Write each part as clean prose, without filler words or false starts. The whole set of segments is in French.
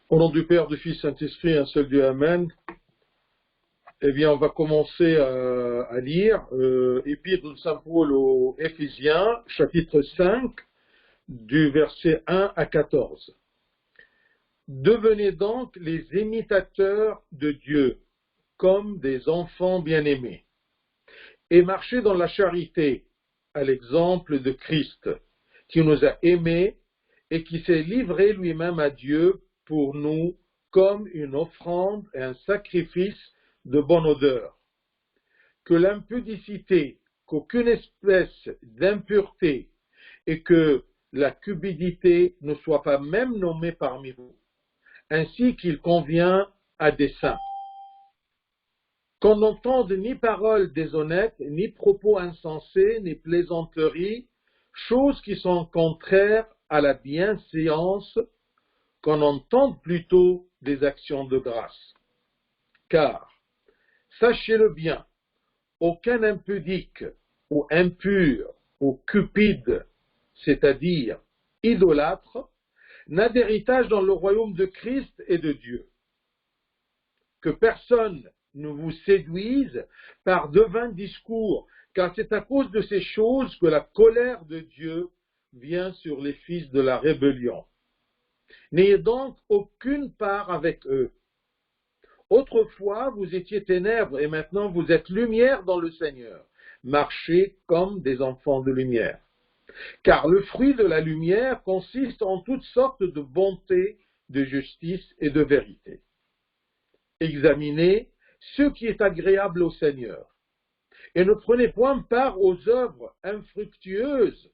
Au nom du Père, du Fils, Saint-Esprit, un seul Dieu, Amen. Eh bien, on va commencer à lire Épître de Saint Paul aux Éphésiens, chapitre 5, du verset 1 à 14. Devenez donc les imitateurs de Dieu, comme des enfants bien-aimés, et marchez dans la charité, à l'exemple de Christ, qui nous a aimés et qui s'est livré lui-même à Dieu pour nous comme une offrande et un sacrifice de bonne odeur. Que l'impudicité, qu'aucune espèce d'impureté et que la cupidité ne soient pas même nommées parmi vous, ainsi qu'il convient à des saints. Qu'on n'entende ni paroles déshonnêtes, ni propos insensés, ni plaisanteries, choses qui sont contraires à la bienséance, qu'on entende plutôt des actions de grâce. Car, sachez-le bien, aucun impudique, ou impur, ou cupide, c'est-à-dire idolâtre, n'a d'héritage dans le royaume de Christ et de Dieu. Que personne ne vous séduise par de vains discours, car c'est à cause de ces choses que la colère de Dieu vient sur les fils de la rébellion. N'ayez donc aucune part avec eux. Autrefois, vous étiez ténèbres et maintenant vous êtes lumière dans le Seigneur. Marchez comme des enfants de lumière. Car le fruit de la lumière consiste en toutes sortes de bonté, de justice et de vérité. Examinez ce qui est agréable au Seigneur et ne prenez point part aux œuvres infructueuses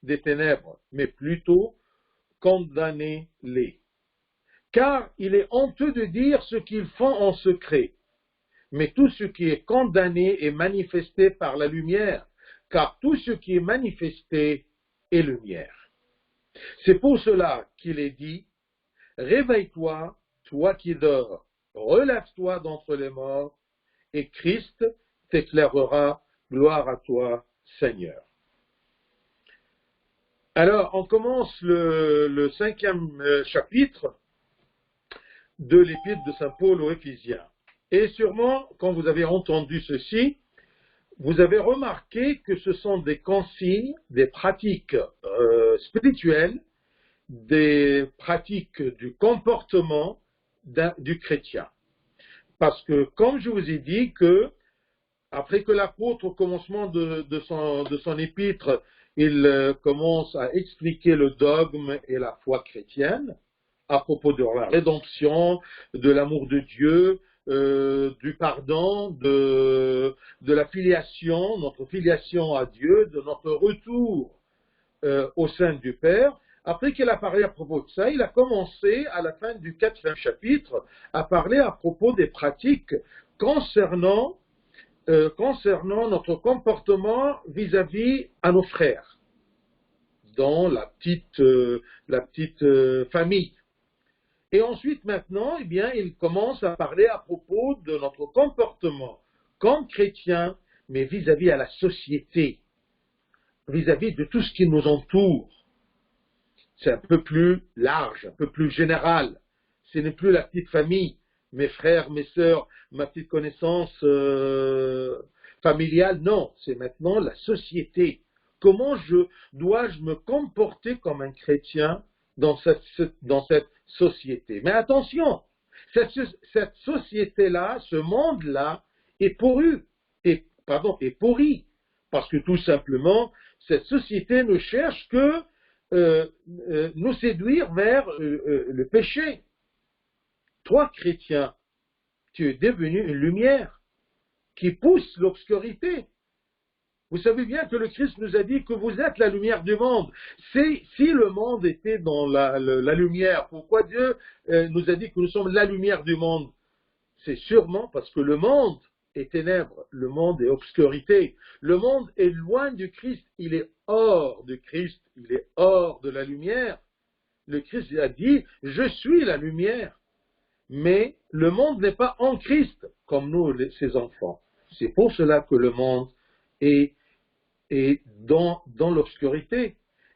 des ténèbres, mais plutôt condamnez-les. Car il est honteux de dire ce qu'ils font en secret, mais tout ce qui est condamné est manifesté par la lumière, car tout ce qui est manifesté est lumière. C'est pour cela qu'il est dit, réveille-toi, toi qui dors, relève-toi d'entre les morts, et Christ t'éclairera, gloire à toi, Seigneur. Alors, on commence le 5e chapitre de l'Épître de Saint Paul aux Éphésiens. Et sûrement, quand vous avez entendu ceci, vous avez remarqué que ce sont des consignes, des pratiques spirituelles, des pratiques du comportement du chrétien. Parce que, comme je vous ai dit, que après que l'apôtre, au commencement de son épître, il commence à expliquer le dogme et la foi chrétienne, à propos de la rédemption, de l'amour de Dieu, du pardon, de la filiation, notre filiation à Dieu, de notre retour au sein du Père. Après qu'il a parlé à propos de ça, il a commencé, à la fin du 4e chapitre, à parler à propos des pratiques concernant notre comportement vis-à-vis à nos frères, dans la petite famille. Et ensuite, maintenant, eh bien, il commence à parler à propos de notre comportement comme chrétiens, mais vis-à-vis à la société, vis-à-vis de tout ce qui nous entoure. C'est un peu plus large, un peu plus général. Ce n'est plus la petite famille, mes frères, mes sœurs, ma petite connaissance familiale. Non, c'est maintenant la société. Comment dois-je me comporter comme un chrétien dans cette société? Mais attention, cette société-là, ce monde-là, est pourri, parce que tout simplement, cette société ne cherche que nous séduire vers le péché. Toi, chrétien, tu es devenu une lumière qui pousse l'obscurité. Vous savez bien que le Christ nous a dit que vous êtes la lumière du monde. Si le monde était dans la lumière, pourquoi Dieu nous a dit que nous sommes la lumière du monde? C'est sûrement parce que le monde est ténèbres, le monde est obscurité. Le monde est loin du Christ, il est hors du Christ, il est hors de la lumière. Le Christ a dit, je suis la lumière. Mais le monde n'est pas en Christ, comme nous, ses enfants. C'est pour cela que le monde est dans l'obscurité.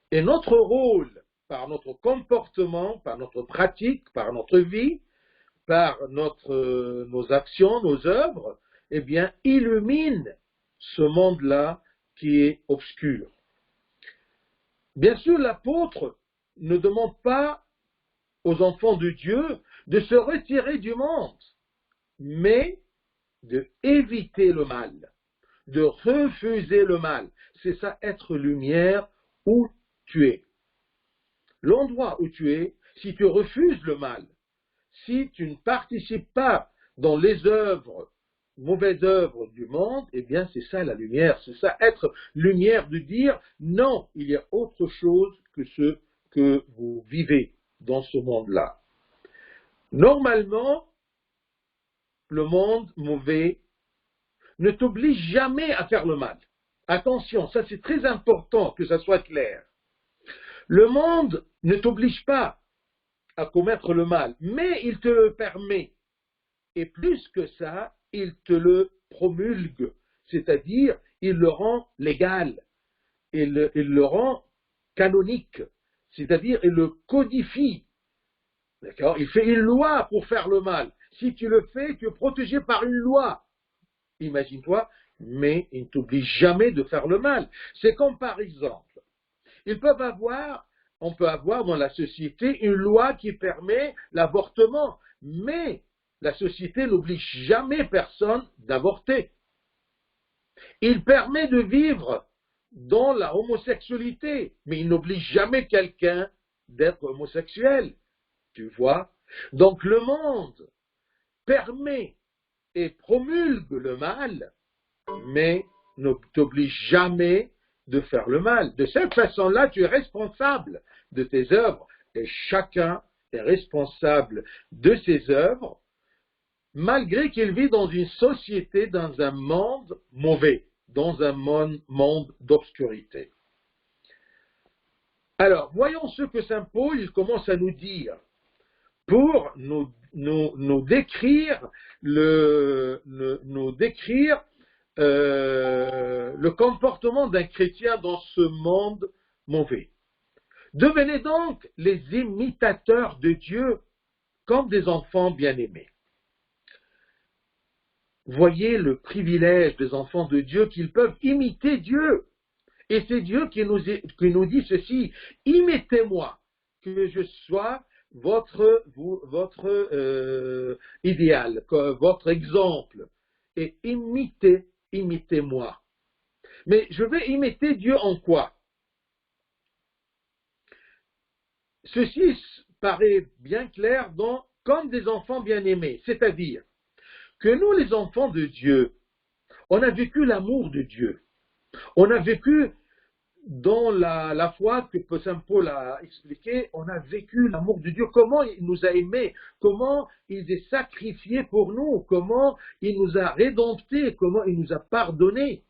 Et notre rôle par notre comportement, par notre pratique, par notre vie, par nos actions, nos œuvres, eh bien, illumine ce monde-là qui est obscur. Bien sûr, l'apôtre ne demande pas aux enfants de Dieu de se retirer du monde, mais de éviter le mal, de refuser le mal. C'est ça, être lumière où tu es. L'endroit où tu es, si tu refuses le mal, si tu ne participes pas dans les œuvres, mauvaises œuvres du monde, eh bien c'est ça la lumière, c'est ça être lumière, de dire non, il y a autre chose que ce que vous vivez dans ce monde-là. Normalement, le monde mauvais ne t'oblige jamais à faire le mal. Attention, ça c'est très important que ça soit clair. Le monde ne t'oblige pas à commettre le mal, mais il te le permet. Et plus que ça, il te le promulgue, c'est-à-dire il le rend légal, il le rend canonique, c'est-à-dire il le codifie. D'accord? Il fait une loi pour faire le mal. Si tu le fais, tu es protégé par une loi. Imagine-toi, mais il ne t'oblige jamais de faire le mal. C'est comme par exemple, on peut avoir dans la société une loi qui permet l'avortement, mais la société n'oblige jamais personne d'avorter. Il permet de vivre dans la homosexualité, mais il n'oblige jamais quelqu'un d'être homosexuel. Tu vois? Donc le monde permet et promulgue le mal, mais ne t'oblige jamais de faire le mal. De cette façon-là, tu es responsable de tes œuvres, et chacun est responsable de ses œuvres, malgré qu'il vit dans une société, dans un monde mauvais, dans un monde d'obscurité. Alors, voyons ce que saint Paul il commence à nous dire pour nous décrire le comportement d'un chrétien dans ce monde mauvais. Devenez donc les imitateurs de Dieu comme des enfants bien-aimés. Voyez le privilège des enfants de Dieu qu'ils peuvent imiter Dieu. Et c'est Dieu qui nous dit ceci: imitez-moi, que je sois votre idéal, votre exemple. Et imitez-moi. Mais je vais imiter Dieu en quoi? Ceci paraît bien clair comme des enfants bien-aimés, c'est-à-dire que nous, les enfants de Dieu, on a vécu l'amour de Dieu. On a vécu dans la foi que saint Paul a expliqué, on a vécu l'amour de Dieu, comment il nous a aimés, comment il s'est sacrifié pour nous, comment il nous a rédemptés, comment il nous a pardonnés,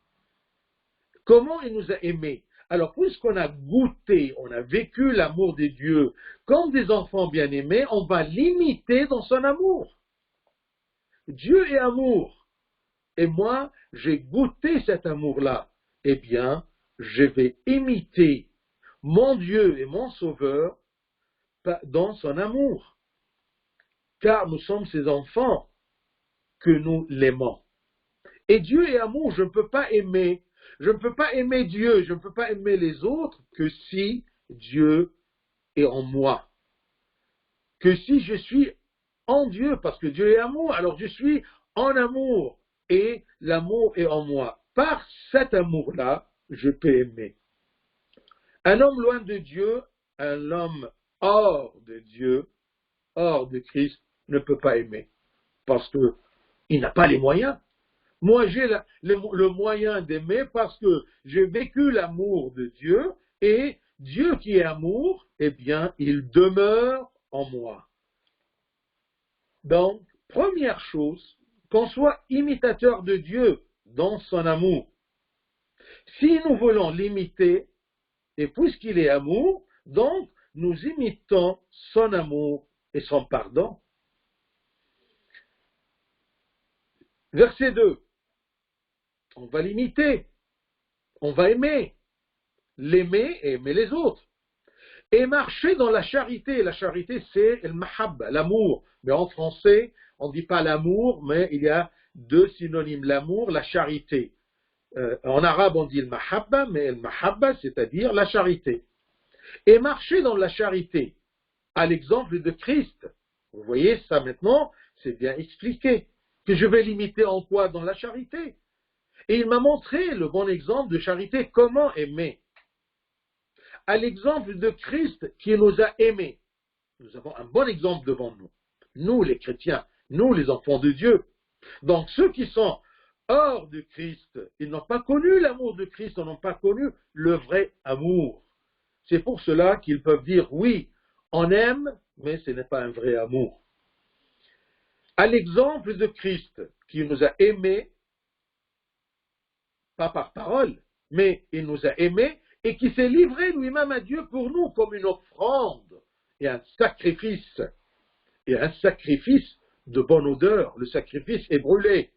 comment il nous a aimés. Alors, puisqu'on a goûté, on a vécu l'amour de Dieu comme des enfants bien-aimés, on va l'imiter dans son amour. Dieu est amour. Et moi, j'ai goûté cet amour-là. Eh bien, je vais imiter mon Dieu et mon Sauveur dans son amour. Car nous sommes ses enfants que nous l'aimons. Et Dieu est amour, je ne peux pas aimer. Je ne peux pas aimer Dieu, je ne peux pas aimer les autres que si Dieu est en moi. Que si je suis en Dieu, parce que Dieu est amour, alors je suis en amour. Et l'amour est en moi. Par cet amour-là, je peux aimer. Un homme loin de Dieu, un homme hors de Dieu, hors de Christ, ne peut pas aimer. Parce qu'il n'a pas les moyens. Moi, j'ai le moyen d'aimer parce que j'ai vécu l'amour de Dieu, et Dieu qui est amour, eh bien, il demeure en moi. Donc, première chose, qu'on soit imitateur de Dieu dans son amour. Si nous voulons l'imiter, et puisqu'il est amour, donc nous imitons son amour et son pardon. Verset 2. On va l'imiter, on va aimer, l'aimer et aimer les autres. Et marcher dans la charité. La charité, c'est le mahabba, l'amour. Mais en français, on ne dit pas l'amour, mais il y a deux synonymes, l'amour, la charité. En arabe, on dit le mahabba, mais le mahabba, c'est-à-dire la charité. Et marcher dans la charité, à l'exemple de Christ. Vous voyez, ça maintenant, c'est bien expliqué. Que je vais l'imiter en quoi? Dans la charité. Et il m'a montré le bon exemple de charité, comment aimer. À l'exemple de Christ qui nous a aimés. Nous avons un bon exemple devant nous. Nous, les chrétiens, nous, les enfants de Dieu. Donc, ceux qui sont hors de Christ, ils n'ont pas connu l'amour de Christ, ils n'ont pas connu le vrai amour. C'est pour cela qu'ils peuvent dire, oui, on aime, mais ce n'est pas un vrai amour. À l'exemple de Christ, qui nous a aimés, pas par parole, mais il nous a aimés, et qui s'est livré lui-même à Dieu pour nous comme une offrande et un sacrifice de bonne odeur. Le sacrifice est brûlé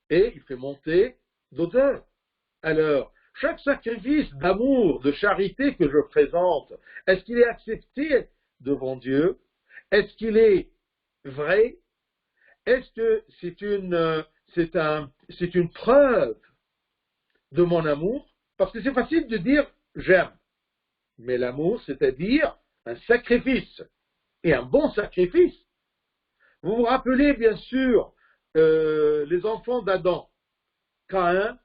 et il fait monter d'odeur. Alors, chaque sacrifice d'amour, de charité que je présente, est-ce qu'il est accepté devant Dieu? Est-ce qu'il est vrai? Est-ce que c'est une preuve de mon amour? Parce que c'est facile de dire j'aime. Mais l'amour, c'est-à-dire un sacrifice. Et un bon sacrifice. Vous vous rappelez bien sûr les enfants d'Adam, Caïn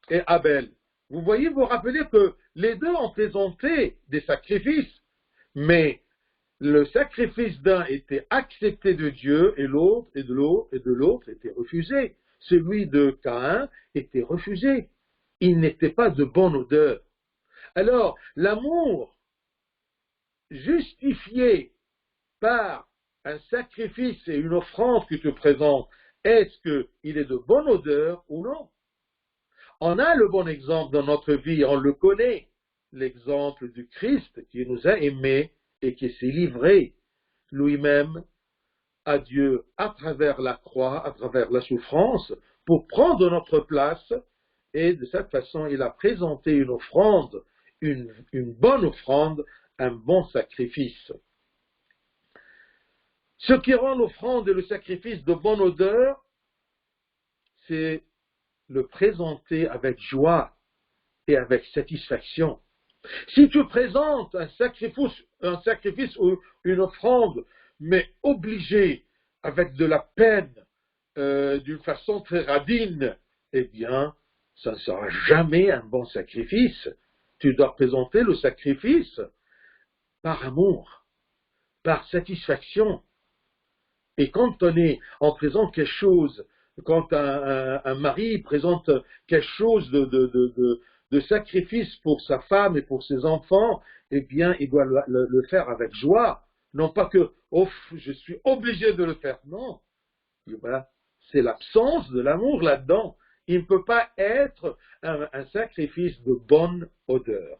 et Abel. Vous voyez, vous vous rappelez que les deux ont présenté des sacrifices, mais le sacrifice d'un était accepté de Dieu et l'autre et de l'autre était refusé. Celui de Caïn était refusé. Il n'était pas de bonne odeur. Alors, l'amour justifié par un sacrifice et une offrande que tu présentes, est-ce qu'il est de bonne odeur ou non? On a le bon exemple dans notre vie, on le connaît, l'exemple du Christ qui nous a aimés et qui s'est livré lui-même à Dieu à travers la croix, à travers la souffrance, pour prendre notre place, et de cette façon il a présenté une offrande, une bonne offrande, un bon sacrifice. Ce qui rend l'offrande et le sacrifice de bonne odeur, c'est le présenter avec joie et avec satisfaction. Si tu présentes un sacrifice ou une offrande, mais obligé, avec de la peine, d'une façon très radine, eh bien, ça ne sera jamais un bon sacrifice. Tu dois présenter le sacrifice par amour, par satisfaction. Et quand on présente quelque chose, quand un mari présente quelque chose de sacrifice pour sa femme et pour ses enfants, eh bien, il doit le faire avec joie. Non pas que, oh, je suis obligé de le faire. Non. Voilà. C'est l'absence de l'amour là-dedans. Il ne peut pas être un sacrifice de bonne odeur.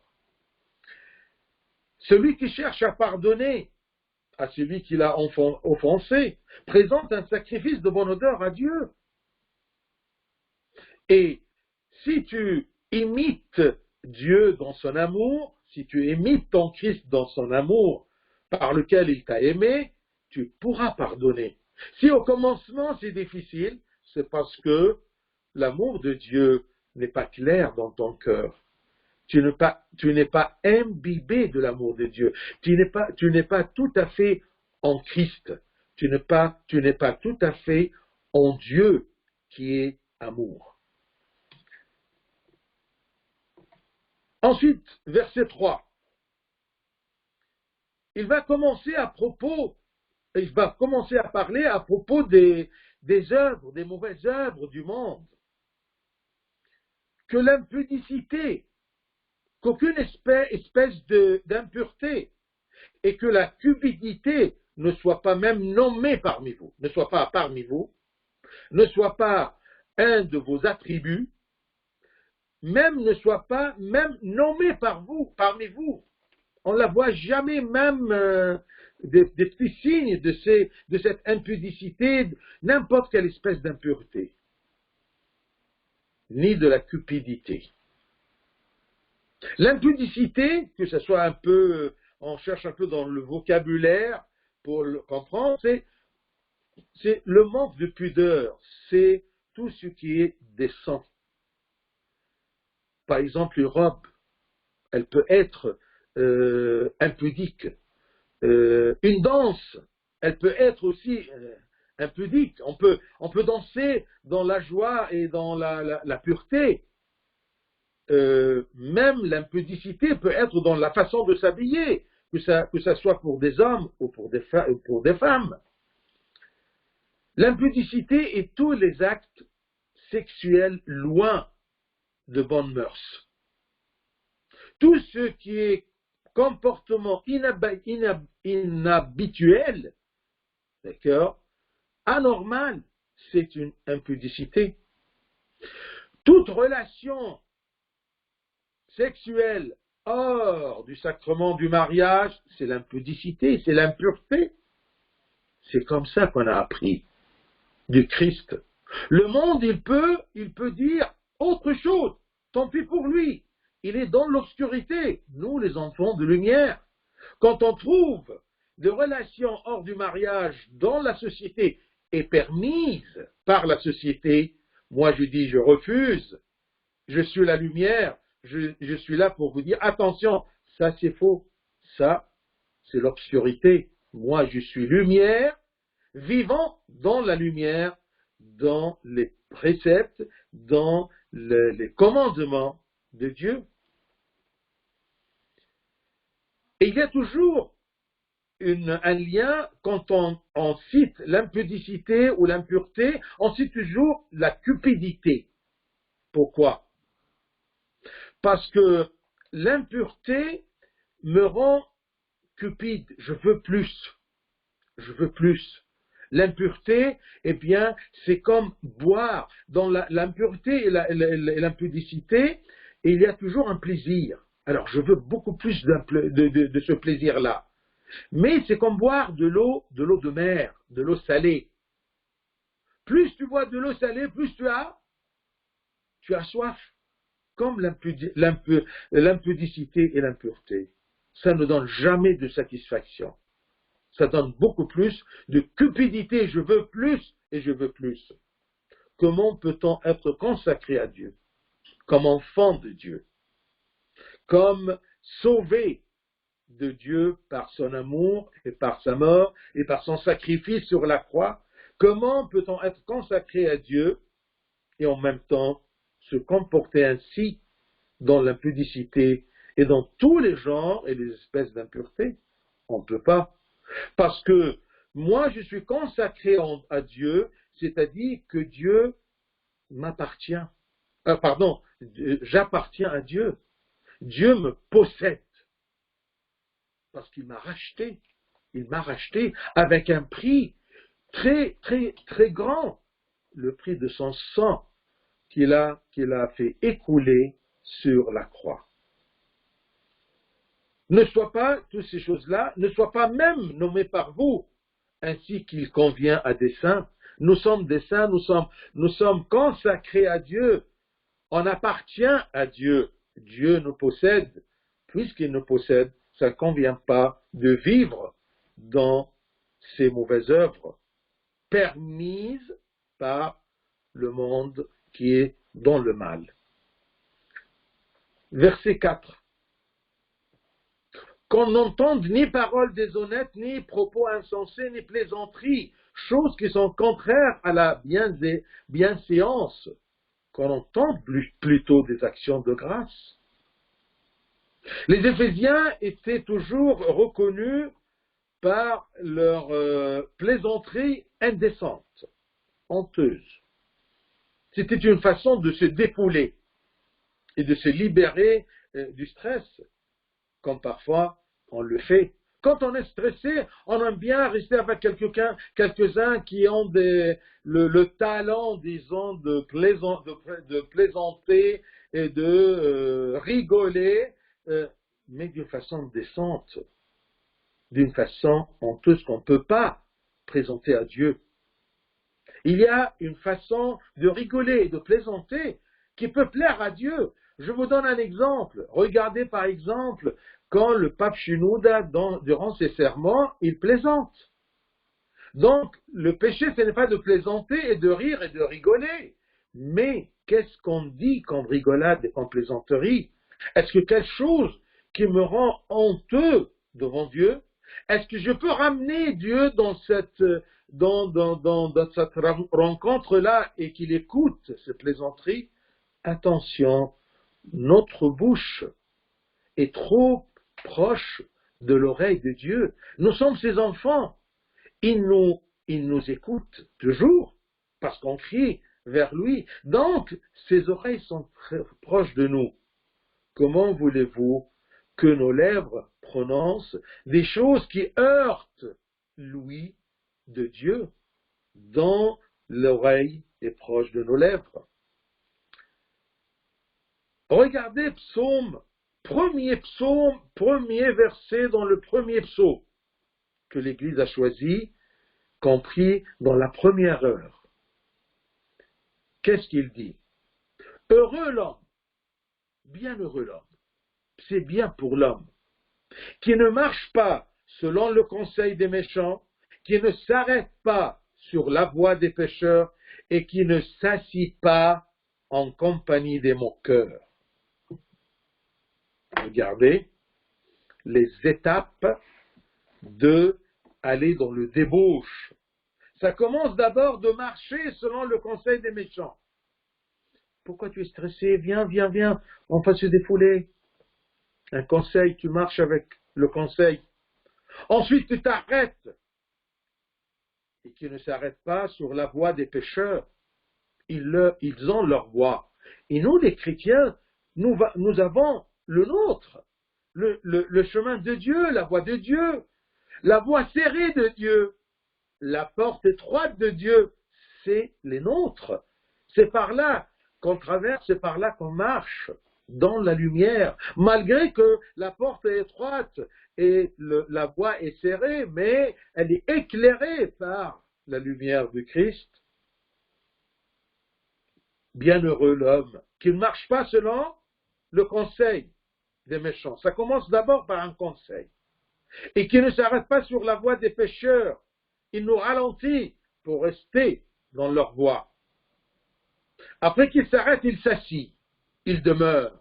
Celui qui cherche à pardonner à celui qui l'a offensé, présente un sacrifice de bonne odeur à Dieu. Et si tu imites Dieu dans son amour, si tu imites ton Christ dans son amour par lequel il t'a aimé, tu pourras pardonner. Si au commencement c'est difficile, c'est parce que l'amour de Dieu n'est pas clair dans ton cœur. Tu n'es pas imbibé de l'amour de Dieu. Tu n'es pas tout à fait en Christ. Tu n'es pas tout à fait en Dieu qui est amour. Ensuite, verset 3. Il va commencer à parler à propos des œuvres, des mauvaises œuvres du monde. Que l'impudicité, qu'aucune espèce d'impureté et que la cupidité ne soit pas même nommée parmi vous, ne soit pas parmi vous, ne soit pas un de vos attributs, même ne soit pas même nommé parmi vous. On ne la voit jamais même des petits signes de cette impudicité, n'importe quelle espèce d'impureté, ni de la cupidité. L'impudicité, que ce soit un peu on cherche un peu dans le vocabulaire pour le comprendre, c'est le manque de pudeur, c'est tout ce qui est décent. Par exemple, une robe, elle peut être impudique. Une danse, elle peut être aussi impudique. On peut danser dans la joie et dans la pureté. Même l'impudicité peut être dans la façon de s'habiller, que ça soit pour des hommes ou pour des femmes. L'impudicité et tous les actes sexuels loin de bonnes mœurs. Tout ce qui est comportement inhabituel, d'accord, anormal, c'est une impudicité. Toute relation sexuelle hors du sacrement du mariage, c'est l'impudicité, c'est l'impureté. C'est comme ça qu'on a appris du Christ. Le monde, il peut dire autre chose. Tant pis pour lui. Il est dans l'obscurité. Nous, les enfants de lumière. Quand on trouve des relations hors du mariage dans la société et permises par la société, moi je dis je refuse. Je suis la lumière. Je suis là pour vous dire attention, ça c'est faux. Ça, c'est l'obscurité. Moi, je suis lumière, vivant dans la lumière, dans les préceptes, dans les commandements de Dieu. Et il y a toujours un lien, quand on cite l'impudicité ou l'impureté, on cite toujours la cupidité. Pourquoi? Parce que l'impureté me rend cupide, je veux plus. Je veux plus. L'impureté, eh bien, c'est comme boire. Dans l'impureté et l'impudicité, il y a toujours un plaisir. Alors, je veux beaucoup plus de ce plaisir-là. Mais c'est comme boire de l'eau de mer, de l'eau salée. Plus tu bois de l'eau salée, plus tu as soif. Comme l'impudicité et l'impureté. Ça ne donne jamais de satisfaction. Ça donne beaucoup plus de cupidité. Je veux plus et je veux plus. Comment peut-on être consacré à Dieu, comme enfant de Dieu, comme sauvé de Dieu par son amour et par sa mort et par son sacrifice sur la croix? Comment peut-on être consacré à Dieu et en même temps se comporter ainsi dans l'impudicité et dans tous les genres et les espèces d'impureté? On ne peut pas. Parce que moi, je suis consacré à Dieu, c'est-à-dire que Dieu m'appartient. J'appartiens à Dieu. Dieu me possède. Parce qu'il m'a racheté. Il m'a racheté avec un prix très, très, très grand. Le prix de son sang qu'il a fait écouler sur la croix. Ne soient pas, toutes ces choses-là, ne soient pas même nommées par vous, ainsi qu'il convient à des saints. Nous sommes des saints, nous sommes consacrés à Dieu. On appartient à Dieu. Dieu nous possède. Puisqu'il nous possède, ça ne convient pas de vivre dans ces mauvaises œuvres permises par le monde qui est dans le mal. Verset 4. Qu'on n'entende ni paroles déshonnêtes, ni propos insensés, ni plaisanteries, choses qui sont contraires à la bienséance, qu'on entende plutôt des actions de grâce. Les Éphésiens étaient toujours reconnus par leur plaisanterie indécente, honteuse. C'était une façon de se dépouler et de se libérer du stress, comme parfois on le fait. Quand on est stressé, on aime bien rester avec quelques-uns qui ont le talent, disons, de plaisanter et de rigoler, mais d'une façon décente, d'une façon honteuse qu'on ne peut pas présenter à Dieu. Il y a une façon de rigoler et de plaisanter qui peut plaire à Dieu. Je vous donne un exemple. Regardez par exemple quand le pape Shenouda, durant ses sermons, il plaisante. Donc, le péché, ce n'est pas de plaisanter et de rire et de rigoler. Mais qu'est-ce qu'on dit comme rigolade et comme plaisanterie? Est-ce que quelque chose qui me rend honteux devant Dieu? Est-ce que je peux ramener Dieu dans cette rencontre-là et qu'il écoute cette plaisanterie? Attention, notre bouche est trop proche de l'oreille de Dieu. Nous sommes ses enfants. Il nous écoute toujours parce qu'on crie vers lui. Donc, ses oreilles sont très proches de nous. Comment voulez-vous que nos lèvres prononcent des choses qui heurtent l'ouïe de Dieu dont l'oreille est proche de nos lèvres? Regardez premier verset dans le premier psaume que l'Église a choisi, compris dans la première heure. Qu'est-ce qu'il dit? Heureux l'homme, bienheureux l'homme, c'est bien pour l'homme, qui ne marche pas selon le conseil des méchants, qui ne s'arrête pas sur la voie des pécheurs et qui ne s'assit pas en compagnie des moqueurs. Regardez les étapes de aller dans le débauche. Ça commence d'abord de marcher selon le conseil des méchants. Pourquoi tu es stressé? Viens, on va se défouler. Un conseil, tu marches avec le conseil. Ensuite, tu t'arrêtes. Et qui ne s'arrêtent pas sur la voie des pécheurs. Ils ont leur voie. Et nous, les chrétiens, nous avons le nôtre. Le chemin de Dieu, la voie de Dieu. La voie serrée de Dieu. La porte étroite de Dieu. C'est les nôtres. C'est par là qu'on traverse, c'est par là qu'on marche dans la lumière, malgré que la porte est étroite et la voie est serrée, mais elle est éclairée par la lumière du Christ. Bienheureux l'homme qui ne marche pas selon le conseil des méchants. Ça commence d'abord par un conseil. Et qui ne s'arrête pas sur la voie des pécheurs. Il nous ralentit pour rester dans leur voie. Après qu'il s'arrête, il s'assit, il demeure,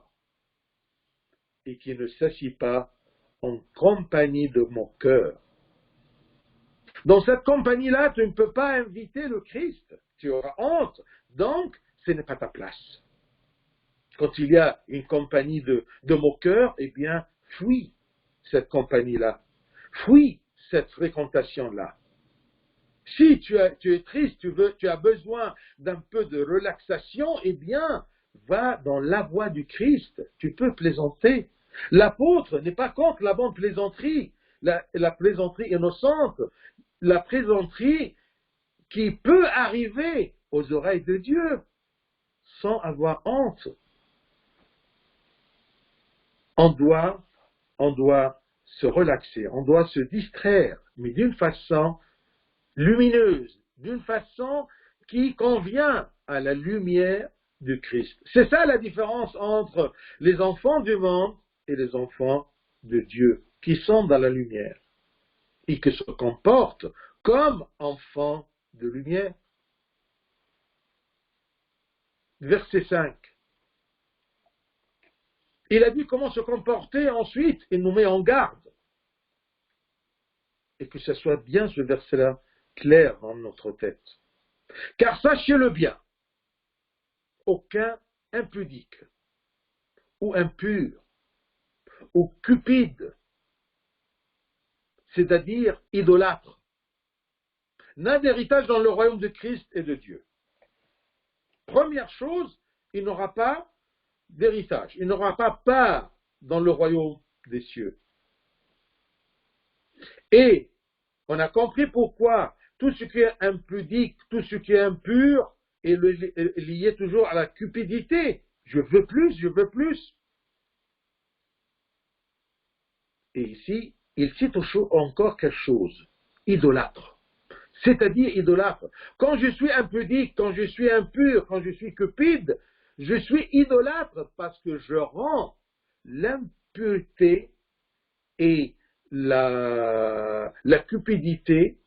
et qui ne s'assit pas en compagnie de mon cœur. Dans cette compagnie-là, tu ne peux pas inviter le Christ, tu auras honte, donc ce n'est pas ta place. Quand il y a une compagnie de moqueurs, eh bien, fuis cette compagnie-là, fuis cette fréquentation-là. Si tu es triste, tu as besoin d'un peu de relaxation, eh bien, va dans la voie du Christ. Tu peux plaisanter. L'apôtre n'est pas contre la bonne plaisanterie, la plaisanterie innocente, la plaisanterie qui peut arriver aux oreilles de Dieu sans avoir honte. On doit se relaxer, on doit se distraire, mais d'une façon lumineuse, d'une façon qui convient à la lumière du Christ. C'est ça la différence entre les enfants du monde et les enfants de Dieu, qui sont dans la lumière et qui se comportent comme enfants de lumière. Verset 5. Il a dit comment se comporter ensuite, il nous met en garde. Et que ce soit bien ce verset-là clair dans notre tête. Car sachez-le bien, aucun impudique, ou impur, ou cupide, c'est-à-dire idolâtre, n'a d'héritage dans le royaume de Christ et de Dieu. Première chose, il n'aura pas d'héritage, il n'aura pas part dans le royaume des cieux. Et on a compris pourquoi tout ce qui est impudique, tout ce qui est impur est lié toujours à la cupidité. Je veux plus, je veux plus. Et ici, il cite encore quelque chose, idolâtre. C'est-à-dire idolâtre. Quand je suis impudique, quand je suis impur, quand je suis cupide, Je suis idolâtre parce que je rends l'impureté et la cupidité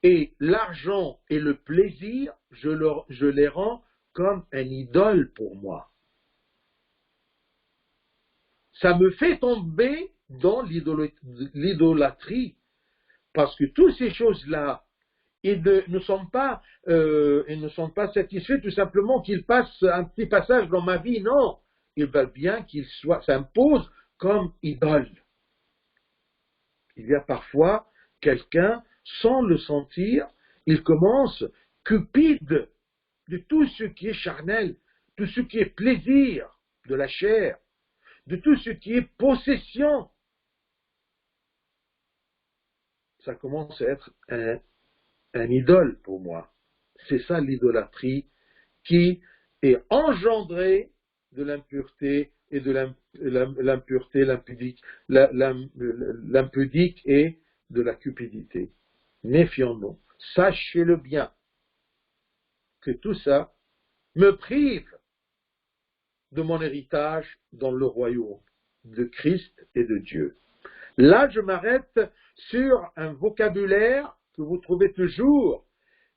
et l'argent et le plaisir, je les rends comme un idole pour moi. Ça me fait tomber dans l'idolâtrie, parce que toutes ces choses-là, ils ne sont pas satisfaits tout simplement qu'ils passent un petit passage dans ma vie, non. Ils veulent bien qu'ils s'imposent comme idoles. Il y a parfois quelqu'un, sans le sentir, il commence cupide de tout ce qui est charnel, tout ce qui est plaisir de la chair, de tout ce qui est possession. Ça commence à être un idole pour moi. C'est ça l'idolâtrie qui est engendrée de l'impureté et de l'impureté, l'impudique et de la cupidité. Méfions-nous. Sachez-le bien que tout ça me prive de mon héritage dans le royaume de Christ et de Dieu. Là, je m'arrête sur un vocabulaire que vous trouvez toujours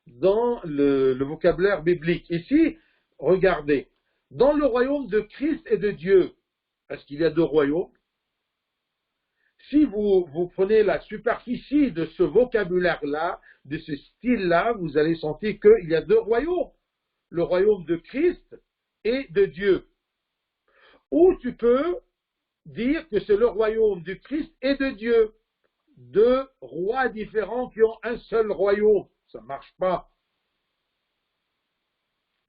dans le vocabulaire biblique. Ici, regardez, dans le royaume de Christ et de Dieu, est-ce qu'il y a deux royaumes? Si vous prenez la superficie de ce vocabulaire-là, de ce style-là, vous allez sentir qu'il y a deux royaumes. Le royaume de Christ et de Dieu. Ou tu peux dire que c'est le royaume du Christ et de Dieu. Deux rois différents qui ont un seul royaume. Ça ne marche pas.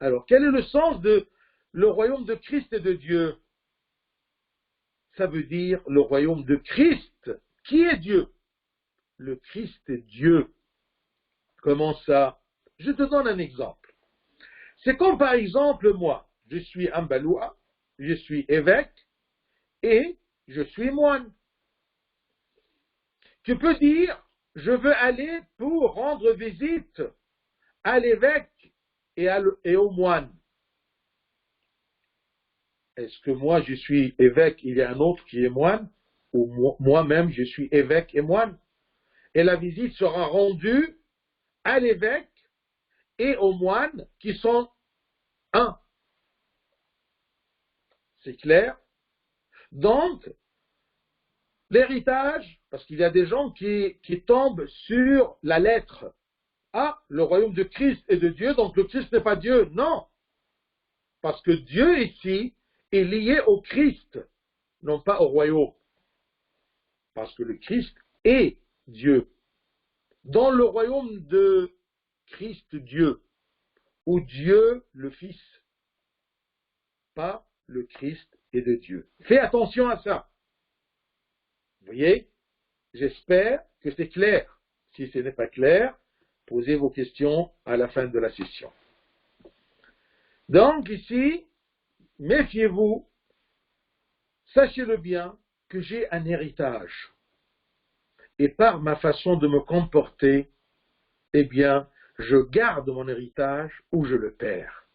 Alors, quel est le sens de le royaume de Christ et de Dieu? Ça veut dire le royaume de Christ. Qui est Dieu? Le Christ est Dieu. Comment ça? Je te donne un exemple. C'est comme par exemple moi. Je suis un Baloua, je suis évêque et je suis moine. Tu peux dire, je veux aller pour rendre visite à l'évêque et au moine. Est-ce que moi je suis évêque, il y a un autre qui est moine, ou moi-même je suis évêque et moine? Et la visite sera rendue à l'évêque et aux moines qui sont un. C'est clair? Donc, l'héritage, parce qu'il y a des gens qui tombent sur la lettre. Ah, le royaume de Christ et de Dieu, donc le Christ n'est pas Dieu. Non, parce que Dieu ici est lié au Christ, non pas au royaume. Parce que le Christ est Dieu. Dans le royaume de Christ Dieu, ou Dieu le Fils, pas le Christ et de Dieu. Fais attention à ça. Vous voyez? J'espère que c'est clair. Si ce n'est pas clair, posez vos questions à la fin de la session. Donc ici, méfiez-vous, sachez-le bien que j'ai un héritage. Et par ma façon de me comporter, eh bien, je garde mon héritage ou je le perds.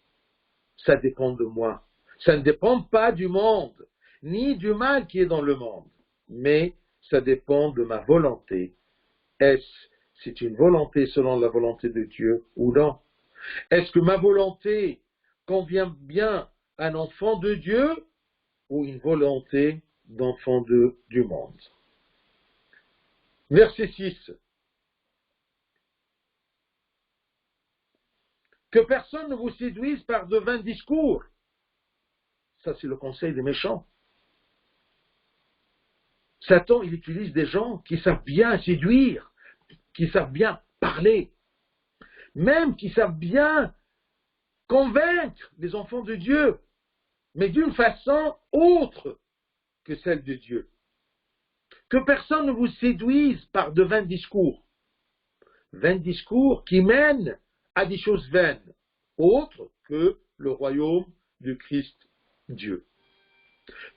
Ça dépend de moi. Ça ne dépend pas du monde, ni du mal qui est dans le monde, mais ça dépend de ma volonté. C'est une volonté selon la volonté de Dieu ou non? Est-ce que ma volonté convient bien à un enfant de Dieu ou une volonté d'enfant du monde? Verset 6. Que personne ne vous séduise par de vains discours. Ça, c'est le conseil des méchants. Satan, il utilise des gens qui savent bien séduire, qui savent bien parler, même qui savent bien convaincre les enfants de Dieu, mais d'une façon autre que celle de Dieu. Que personne ne vous séduise par de vains discours. Vains discours qui mènent à des choses vaines, autres que le royaume du Christ Dieu.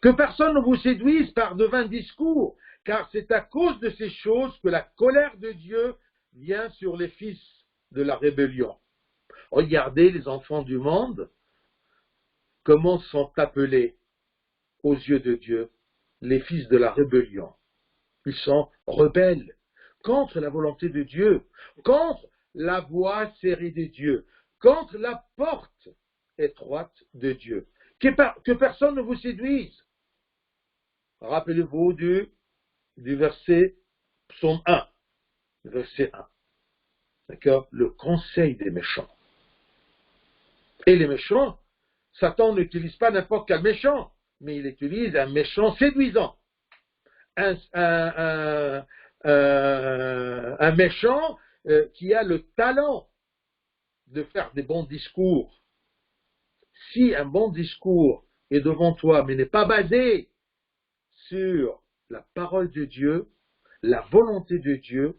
Que personne ne vous séduise par de vains discours, car c'est à cause de ces choses que la colère de Dieu vient sur les fils de la rébellion. Regardez les enfants du monde, comment sont appelés aux yeux de Dieu les fils de la rébellion? Ils sont rebelles contre la volonté de Dieu, contre la voie serrée de Dieu, contre la porte étroite de Dieu. Que personne ne vous séduise. Rappelez-vous du verset Psaume 1, verset 1. D'accord? Le conseil des méchants. Et les méchants, Satan n'utilise pas n'importe quel méchant, mais il utilise un méchant séduisant. Un méchant qui a le talent de faire des bons discours. Si un bon discours est devant toi, mais n'est pas basé sur la parole de Dieu, la volonté de Dieu,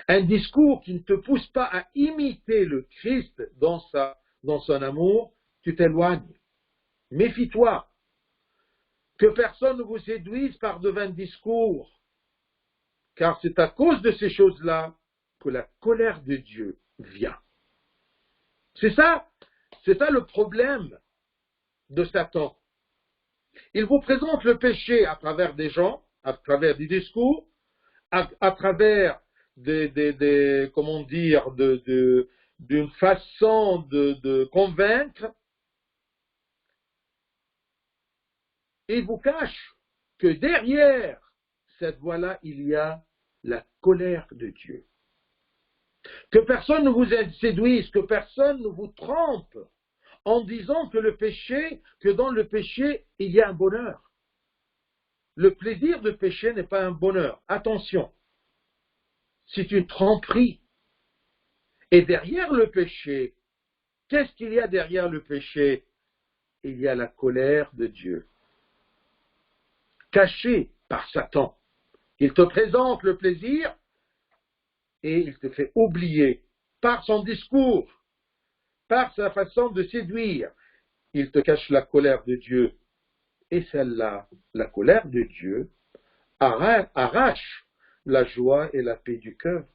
un discours qui ne te pousse pas à imiter le Christ dans son amour, tu t'éloignes. Méfie-toi. Que personne ne vous séduise par de vains discours, car c'est à cause de ces choses-là que la colère de Dieu vient. C'est ça le problème de Satan. Il vous présente le péché à travers des gens, à travers des discours, à travers comment dire, d'une façon de convaincre, et il vous cache que derrière cette voie-là, il y a la colère de Dieu. Que personne ne vous séduise, que personne ne vous trompe en disant que dans le péché, il y a un bonheur. Le plaisir de pécher n'est pas un bonheur. Attention, c'est une tromperie. Et derrière le péché, qu'est-ce qu'il y a derrière le péché? Il y a la colère de Dieu, cachée par Satan. Il te présente le plaisir et il te fait oublier par son discours, par sa façon de séduire. Il te cache la colère de Dieu. Et celle-là, la colère de Dieu, arrache la joie et la paix du cœur.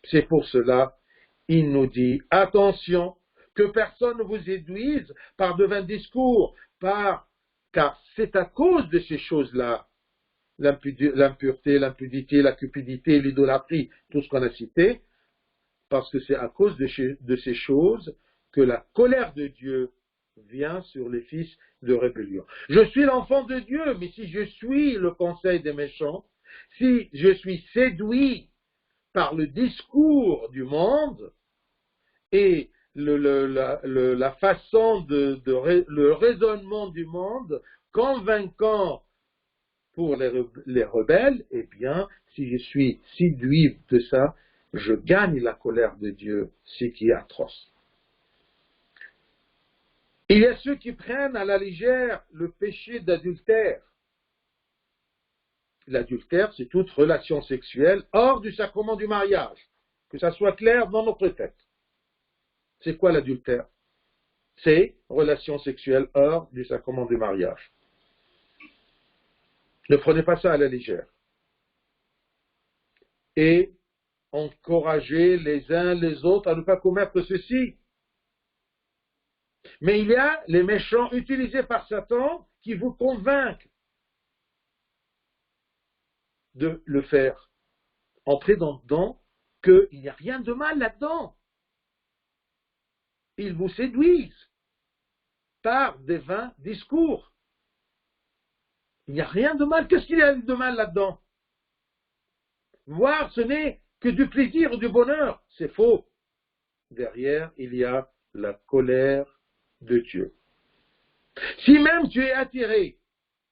C'est pour cela, il nous dit, attention, que personne ne vous séduise par de vains discours, car c'est à cause de ces choses-là, l'impureté, l'impudicité, la cupidité, l'idolâtrie, tout ce qu'on a cité, parce que c'est à cause de ces choses que la colère de Dieu vient sur les fils de rébellion. Je suis l'enfant de Dieu, mais si je suis le conseil des méchants, si je suis séduit par le discours du monde et la façon le raisonnement du monde convaincant pour les rebelles, eh bien, si je suis séduit de ça, je gagne la colère de Dieu, ce qui est atroce. Il y a ceux qui prennent à la légère le péché d'adultère. L'adultère, c'est toute relation sexuelle hors du sacrement du mariage. Que ça soit clair dans notre tête. C'est quoi l'adultère? C'est relation sexuelle hors du sacrement du mariage. Ne prenez pas ça à la légère. Et encouragez les uns les autres à ne pas commettre ceci. Mais il y a les méchants utilisés par Satan qui vous convainquent de le faire. Entrez dedans qu'il n'y a rien de mal là-dedans. Ils vous séduisent par des vains discours. Il n'y a rien de mal. Qu'est-ce qu'il y a de mal là-dedans? Voir, ce n'est que du plaisir ou du bonheur. C'est faux. Derrière, il y a la colère de Dieu. Si même tu es attiré,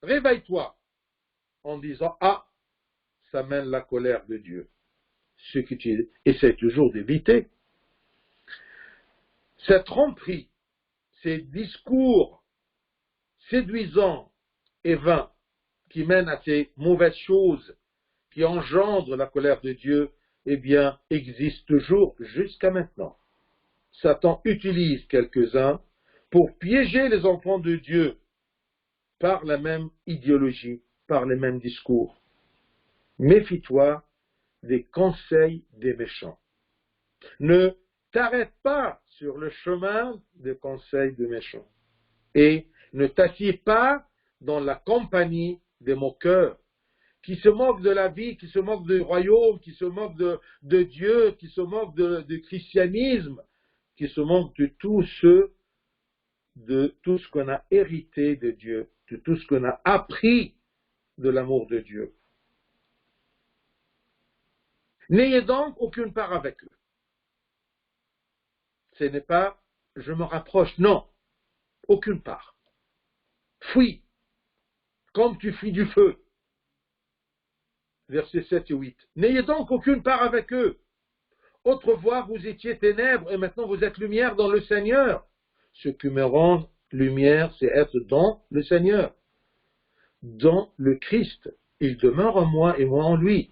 réveille-toi en disant, ah, ça mène la colère de Dieu. Ce que tu essaies toujours d'éviter. Cette tromperie, ces discours séduisants et vains qui mènent à ces mauvaises choses qui engendrent la colère de Dieu, eh bien, existent toujours jusqu'à maintenant. Satan utilise quelques-uns pour piéger les enfants de Dieu par la même idéologie, par les mêmes discours. Méfie-toi des conseils des méchants. Ne t'arrête pas sur le chemin des conseils des méchants. Et ne t'assieds pas dans la compagnie des moqueurs, qui se moquent de la vie, qui se moquent du royaume, qui se moquent de Dieu, qui se moquent du christianisme, qui se moquent de tout ce qu'on a hérité de Dieu, de tout ce qu'on a appris de l'amour de Dieu. N'ayez donc aucune part avec eux. Ce n'est pas « je me rapproche », non, aucune part. Fuis, comme tu fuis du feu. Versets 7 et 8. N'ayez donc aucune part avec eux. Autrefois, vous étiez ténèbres et maintenant vous êtes lumière dans le Seigneur. Ce qui me rend lumière, c'est être dans le Seigneur, dans le Christ. Il demeure en moi et moi en lui.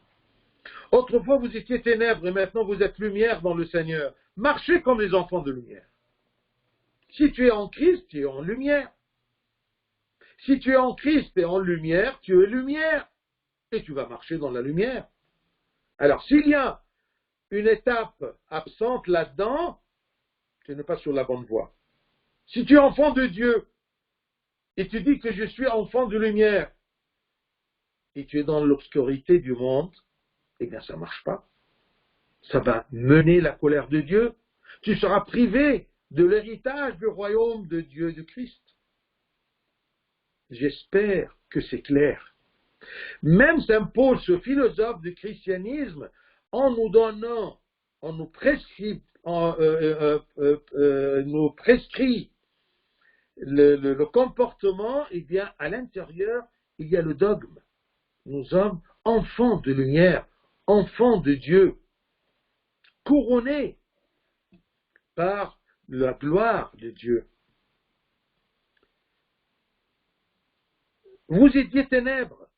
Autrefois, vous étiez ténèbres et maintenant vous êtes lumière dans le Seigneur. Marchez comme les enfants de lumière. Si tu es en Christ, tu es en lumière. Si tu es en Christ et en lumière, tu es lumière. Et tu vas marcher dans la lumière. Alors, s'il y a une étape absente là-dedans, tu n'es pas sur la bonne voie. Si tu es enfant de Dieu, et tu dis que je suis enfant de lumière, et tu es dans l'obscurité du monde, eh bien ça ne marche pas. Ça va mener la colère de Dieu. Tu seras privé de l'héritage du royaume de Dieu, de Christ. J'espère que c'est clair. Même Saint Paul, ce philosophe du christianisme, en nous donnant, en nous prescrit, nous prescrit le comportement, eh bien, à l'intérieur, il y a le dogme. Nous sommes enfants de lumière, enfants de Dieu, couronnés par la gloire de Dieu. Vous étiez ténèbres.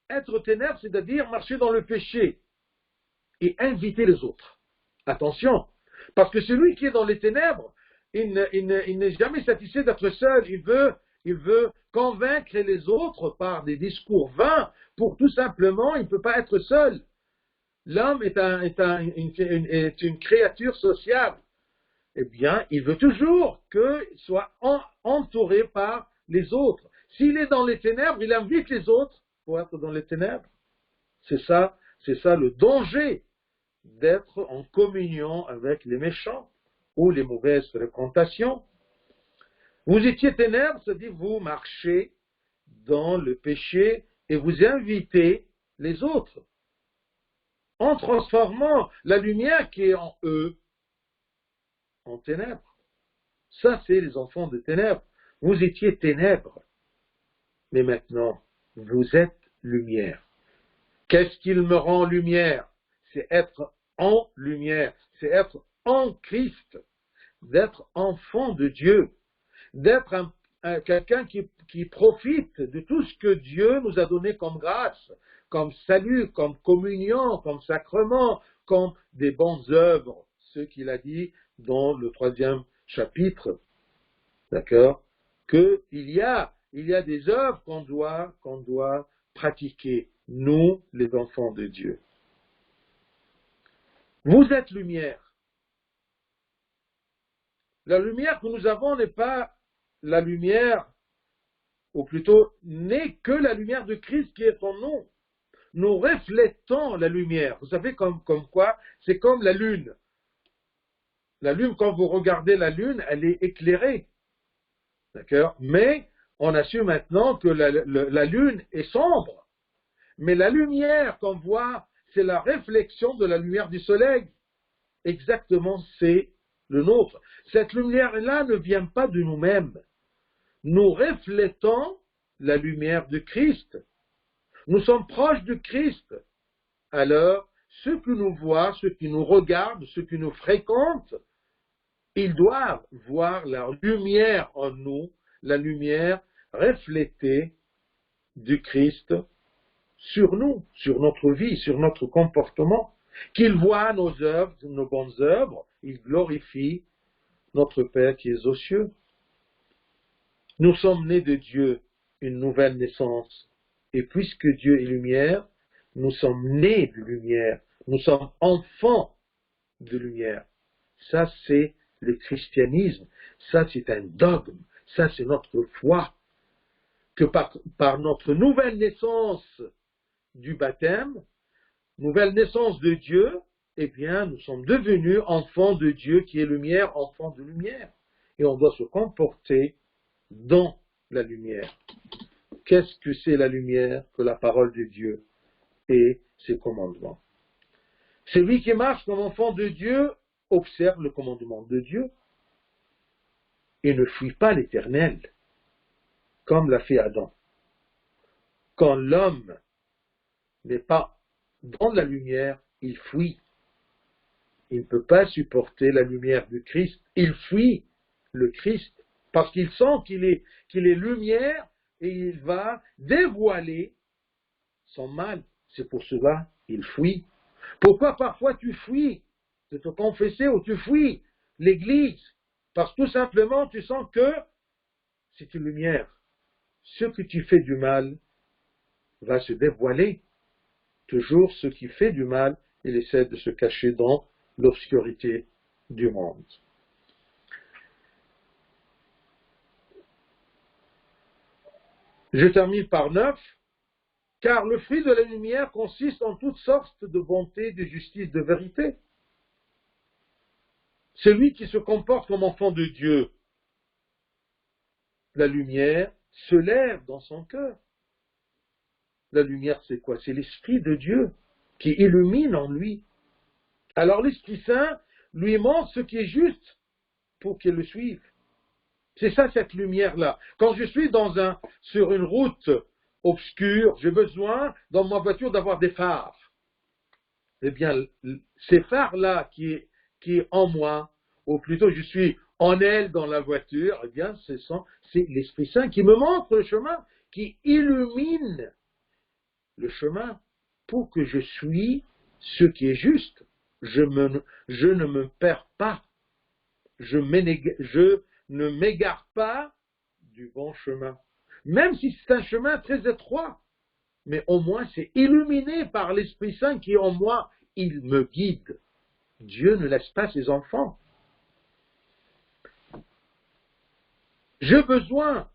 Être ténèbres, c'est-à-dire marcher dans le péché et inviter les autres. Attention, parce que celui qui est dans les ténèbres, il n'est jamais satisfait d'être seul. Il veut convaincre les autres par des discours vains pour tout simplement, il ne peut pas être seul. L'homme est une créature sociable. Eh bien, il veut toujours qu'il soit entouré par les autres. S'il est dans les ténèbres, il invite les autres pour être dans les ténèbres. C'est ça le danger d'être en communion avec les méchants ou les mauvaises fréquentations. Vous étiez ténèbres, c'est-à-dire vous marchez dans le péché et vous invitez les autres en transformant la lumière qui est en eux en ténèbres. Ça, c'est les enfants de ténèbres. Vous étiez ténèbres, mais maintenant, vous êtes lumière. Qu'est-ce qu'il me rend lumière? C'est être en lumière, c'est être en Christ, d'être enfant de Dieu, d'être quelqu'un qui profite de tout ce que Dieu nous a donné comme grâce, comme salut, comme communion, comme sacrement, comme des bonnes œuvres, ce qu'il a dit dans le 3e chapitre, d'accord, qu'il y a des œuvres qu'on doit pratiquer, nous, les enfants de Dieu. Vous êtes lumière. La lumière que nous avons n'est pas la lumière, ou plutôt n'est que la lumière de Christ qui est en nous. Nous reflétons la lumière. Vous savez comme quoi, c'est comme la lune. La lune, quand vous regardez la lune, elle est éclairée. D'accord? Mais on a su maintenant que la lune est sombre. Mais la lumière qu'on voit, c'est la réflexion de la lumière du soleil. Exactement, c'est le nôtre. Cette lumière-là ne vient pas de nous-mêmes. Nous reflétons la lumière de Christ. Nous sommes proches de Christ. Alors, ceux qui nous voient, ceux qui nous regardent, ceux qui nous fréquentent, ils doivent voir la lumière en nous, la lumière reflétée du Christ sur nous, sur notre vie, sur notre comportement. Qu'ils voient nos œuvres, nos bonnes œuvres, ils glorifient notre Père qui est aux cieux. Nous sommes nés de Dieu, une nouvelle naissance. Et puisque Dieu est lumière, nous sommes nés de lumière. Nous sommes enfants de lumière. Ça, c'est le christianisme, ça c'est un dogme, ça c'est notre foi, que par notre nouvelle naissance du baptême, nouvelle naissance de Dieu, eh bien, nous sommes devenus enfants de Dieu qui est lumière, enfants de lumière. Et on doit se comporter dans la lumière. Qu'est-ce que c'est la lumière que la parole de Dieu et ses commandements? Celui qui marche comme enfant de Dieu observe le commandement de Dieu et ne fuit pas l'Éternel, comme l'a fait Adam. Quand l'homme n'est pas dans la lumière, il fuit. Il ne peut pas supporter la lumière du Christ. Il fuit le Christ parce qu'il sent qu'il est lumière et il va dévoiler son mal. C'est pour cela qu'il fuit. Pourquoi parfois tu fuis de te confesser ou tu fuis l'Église? Parce que tout simplement tu sens que c'est une lumière. Ce que tu fais du mal va se dévoiler. Toujours ce qui fait du mal, il essaie de se cacher dans l'obscurité du monde. Je termine par 9. Car le fruit de la lumière consiste en toutes sortes de bonté, de justice, de vérité. Celui qui se comporte comme enfant de Dieu, la lumière se lève dans son cœur. La lumière, c'est quoi? C'est l'Esprit de Dieu qui illumine en lui. Alors l'Esprit Saint lui montre ce qui est juste pour qu'il le suive. C'est ça, cette lumière-là. Quand je suis sur une route obscure, j'ai besoin, dans ma voiture, d'avoir des phares. Eh bien, ces phares-là qui est en moi, ou plutôt je suis en elle dans la voiture, eh bien, c'est l'Esprit Saint qui me montre le chemin, qui illumine le chemin pour que je suis ce qui est juste. Je ne me perds pas. Je ne m'égare pas du bon chemin. Même si c'est un chemin très étroit, mais au moins c'est illuminé par l'Esprit Saint qui est en moi. Il me guide. Dieu ne laisse pas ses enfants. J'ai besoin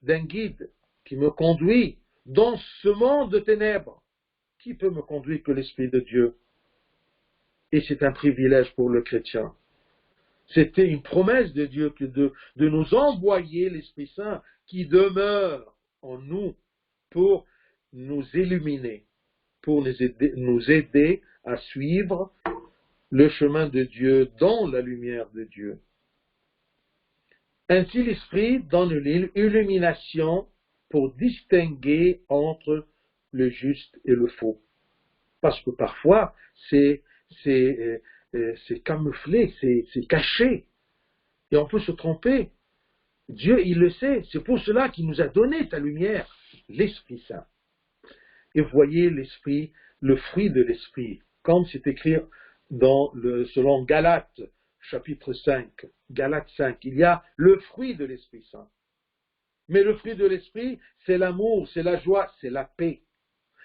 d'un guide qui me conduit dans ce monde de ténèbres. Qui peut me conduire que l'Esprit de Dieu? Et c'est un privilège pour le chrétien. C'était une promesse de Dieu que de nous envoyer l'Esprit Saint qui demeure en nous pour nous illuminer, pour nous aider à suivre le chemin de Dieu dans la lumière de Dieu. Ainsi, l'Esprit donne l'illumination pour distinguer entre le juste et le faux. Parce que parfois, c'est camouflé, c'est caché. Et on peut se tromper. Dieu, il le sait. C'est pour cela qu'il nous a donné sa lumière, l'Esprit Saint. Et voyez l'Esprit, le fruit de l'Esprit, comme c'est écrit selon Galates, chapitre 5, Galates 5, il y a le fruit de l'Esprit Saint. Mais le fruit de l'Esprit, c'est l'amour, c'est la joie, c'est la paix,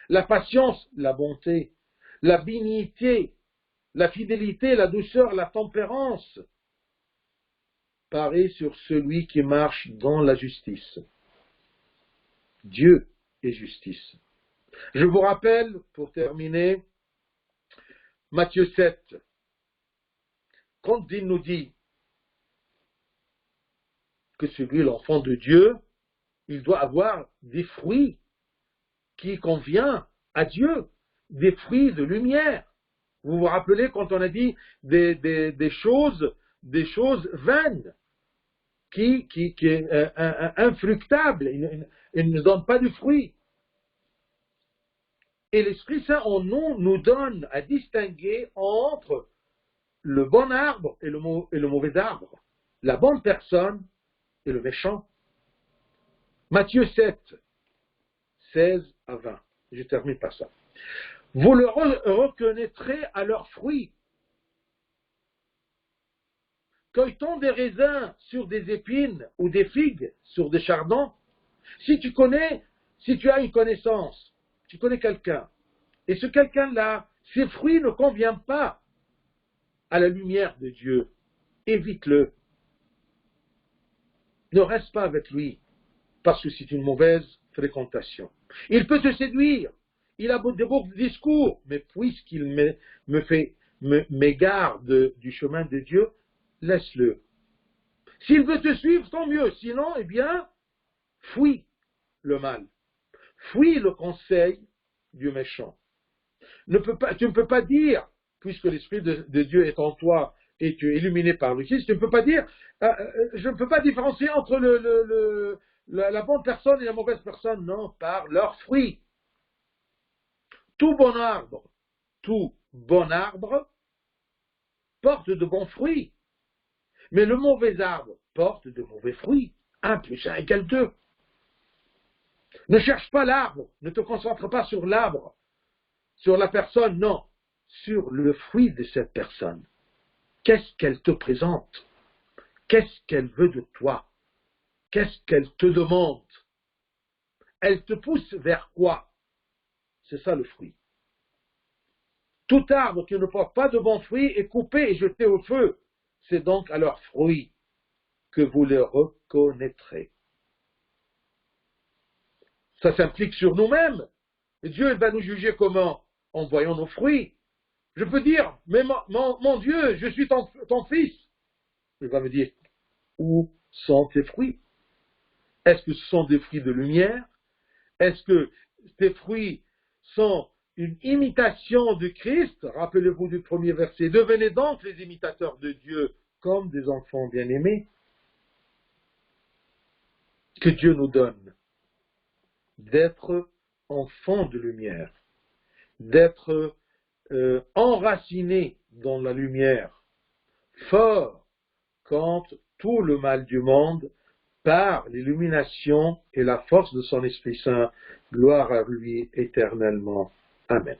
la patience, la bonté, la bénignité, la fidélité, la douceur, la tempérance. Pareil sur celui qui marche dans la justice. Dieu est justice. Je vous rappelle, pour terminer, Matthieu 7, quand il nous dit que celui, l'enfant de Dieu, il doit avoir des fruits qui conviennent à Dieu, des fruits de lumière. Vous vous rappelez quand on a dit des choses vaines, qui est infructable, il ne donne pas de fruits. Et l'Esprit Saint en nous donne à distinguer entre le bon arbre et le mauvais arbre, la bonne personne et le méchant. Matthieu 7, 16 à 20. Je termine par ça. Vous le reconnaîtrez à leurs fruits. Cueille-t-on des raisins sur des épines ou des figues sur des chardons? Si tu as une connaissance, tu connais quelqu'un, et ce quelqu'un-là, ses fruits ne conviennent pas à la lumière de Dieu, évite-le. Ne reste pas avec lui, parce que c'est une mauvaise fréquentation. Il peut te séduire, il a de beaux discours, mais puisqu'il m'égare du chemin de Dieu, laisse-le. S'il veut te suivre, tant mieux. Sinon, eh bien, fuis le mal. Fuis le conseil du méchant. Tu ne peux pas dire, puisque l'Esprit de Dieu est en toi et tu es illuminé par le Christ, tu ne peux pas dire, je ne peux pas différencier entre la bonne personne et la mauvaise personne. Non, par leurs fruits. Tout bon arbre porte de bons fruits. Mais le mauvais arbre porte de mauvais fruits. 1 plus 1 égale 2. Ne cherche pas l'arbre, ne te concentre pas sur l'arbre, sur la personne, non, sur le fruit de cette personne. Qu'est-ce qu'elle te présente? Qu'est-ce qu'elle veut de toi? Qu'est-ce qu'elle te demande? Elle te pousse vers quoi? C'est ça le fruit. Tout arbre qui ne porte pas de bons fruits est coupé et jeté au feu. C'est donc à leurs fruits que vous les reconnaîtrez. Ça s'implique sur nous-mêmes. Et Dieu va nous juger comment? En voyant nos fruits. Je peux dire, mais mon Dieu, je suis ton fils. Il va me dire, où sont tes fruits? Est-ce que ce sont des fruits de lumière? Est-ce que tes fruits sont une imitation du Christ? Rappelez-vous du premier verset. Devenez donc les imitateurs de Dieu comme des enfants bien-aimés. Que Dieu nous donne d'être enfants de lumière, d'être enracinés dans la lumière, forts contre tout le mal du monde, par l'illumination et la force de son Esprit Saint. Gloire à lui éternellement. Amen.